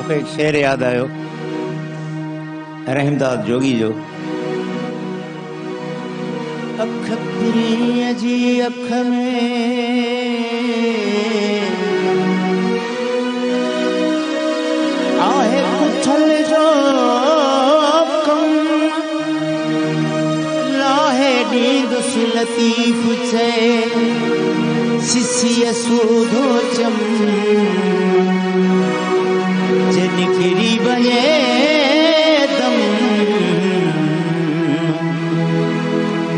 मूंखे एक शेर याद आयो रहमदास जोगी जो। अख प्रिय जी अख में आहे कुथल जो कम लाहे ॾींदुस लतीफ़ चए सिसीअ सूधो चम जे निकिरी वञे दम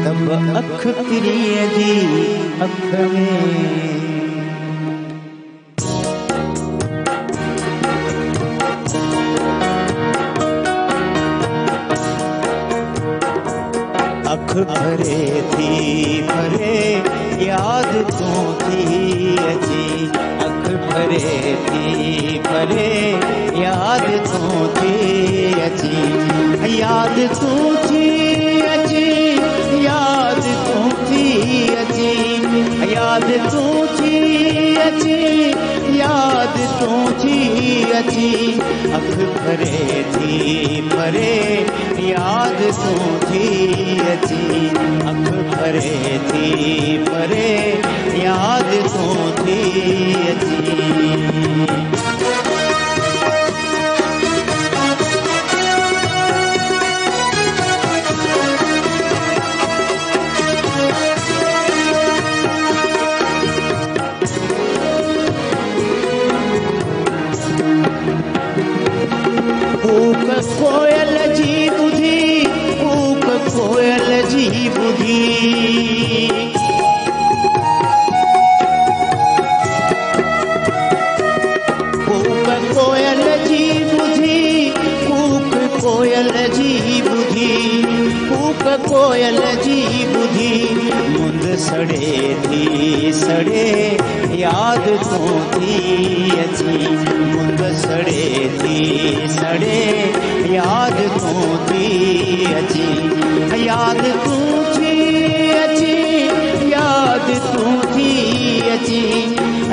तब अख प्रिय जी अख में। अख भरे थी भरे याद तू थी अची अख भरे थी भरे याद तू थी अची याद तू थी अची याद तू थी अची याद तू थी अची याद तू थी अची अख भरे थी भरे याद तू थी अची अख भरे थी भरे याद तू थी अची। कोयल जी बुधी कूक कोयल जी बुधी कूक कोयल जी बुधी कूक कोयल जी बुधी कूक कोयल जी बुधी मुंद सड़े थी सड़े याद तू थी अची मुंद सड़े थी सड़े याद तू थी अची याद तू थी अची याद तू थी अची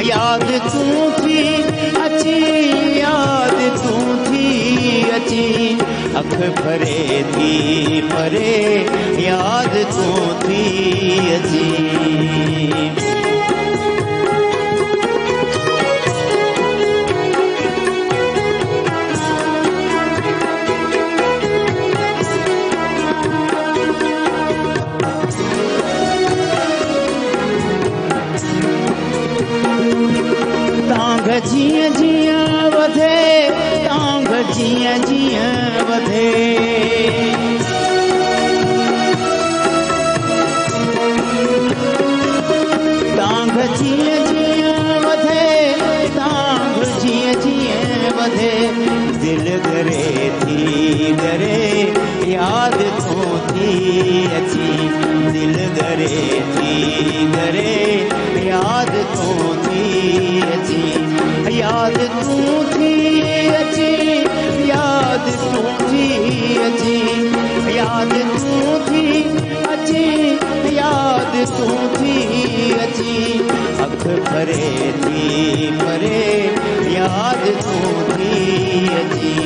याद तू थी अची याद तू थी अची अख भरे थी भरे याद तू थी अची। तांग जीअं जीअं वधे तांग जीअं जीअं वधे तांग जीअं जीअं वधे तांग जीअं जीअं वधे दिल करे थी करे याद तू थी अची दिल करे थी करे याद तू थी अची याद तू थी अची याद तू थी अची याद तू थी अची याद तू थी अची अख भरे थी भरे याद तू थी अची।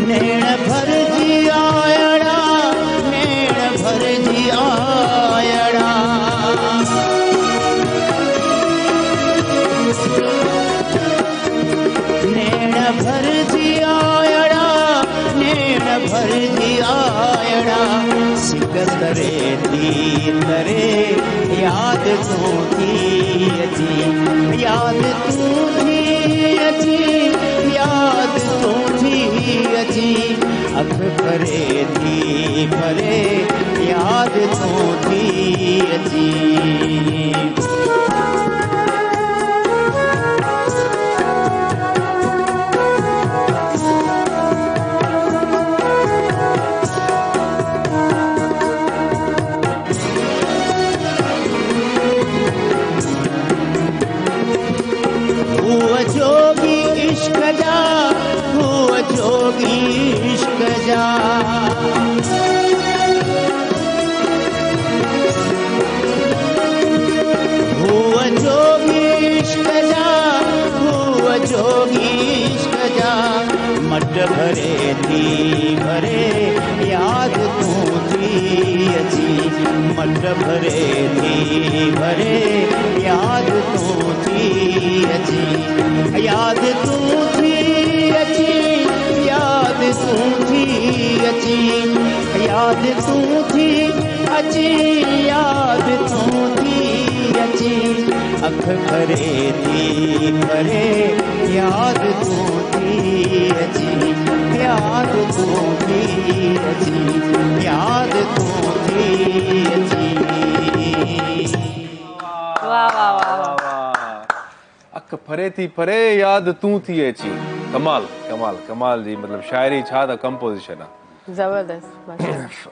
नैण भर जी आयड़ा नैण भर जी आयड़ा नैण भर जी आयड़ा नैण भर जी आयड़ा सिक तरे थी तरे याद तू थी अची याद तू थी अची याद तू थी अची अख भरे थी भरे याद तू थी अची। भरे थी भरे याद तूं थी अची मट भरे थी भरे याद तूं थी अची याद तूं थी अची याद तूं थी अची याद तूं थी अची याद तूं थी अची अख भरे थी भरे याद तूं थी अची याद तूं थी अची याद तूं थी अची। वाह वाह वाह वाह। अख फरे थी फरे याद तूं थी अची। कमाल कमाल कमाल जी मतलब शायरी छा त कंपोजिशन आहे। जबरदस्त।